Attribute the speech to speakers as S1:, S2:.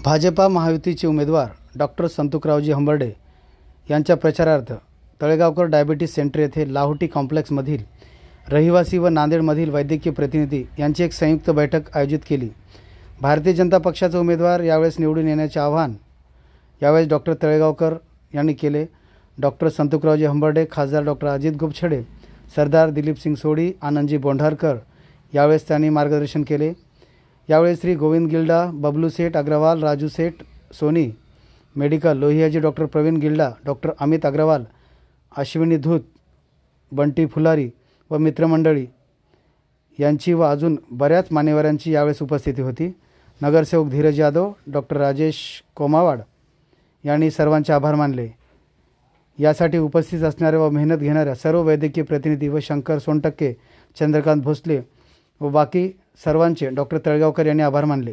S1: भाजपा महायुतीचे उमेदवार डॉक्टर संतुकरावजी हंबर्डे यांच्या प्रचारार्थ तळेगावकर डायबिटीस सेंटर येथे लाहोटी कॉम्प्लेक्समधील रहिवासी व नांदेडमधील वैद्यकीय प्रतिनिधी यांची एक संयुक्त बैठक आयोजित केली। भारतीय जनता पक्षाचे उमेदवार यावेळेस निवडून येण्याचे आवाहन यावेळेस डॉक्टर तळेगावकर यांनी केले। डॉक्टर संतुकरावजी हंबर्डे, खासदार डॉक्टर अजित गोपछडे, सरदार दिलीप सिंग सोढी, आनंदजी बोंढारकर यावेळेस त्यांनी मार्गदर्शन केले। यावेळेस श्री गोविंद गिल्डा, बबलू सेठ अग्रवाल, राजू सेठ सोनी मेडिकल, लोहियाजी डॉक्टर प्रवीण गिल्डा, डॉक्टर अमित अग्रवाल, अश्विनी धूत, बंटी फुलारी व मित्रमंडळी यांची व अजून बऱ्याच मान्यवरांची यावेळेस उपस्थिती होती। नगरसेवक धीरज यादव, डॉक्टर राजेश कोमावाड यांनी सर्वांचे आभार मानले। यासाठी उपस्थित असणाऱ्या व मेहनत घेणाऱ्या सर्व वैद्यकीय प्रतिनिधी व शंकर सोनटक्के, चंद्रकांत भोसले व बाकी सर्वांचे डॉक्टर तळेगावकर यांनी आभार मानले।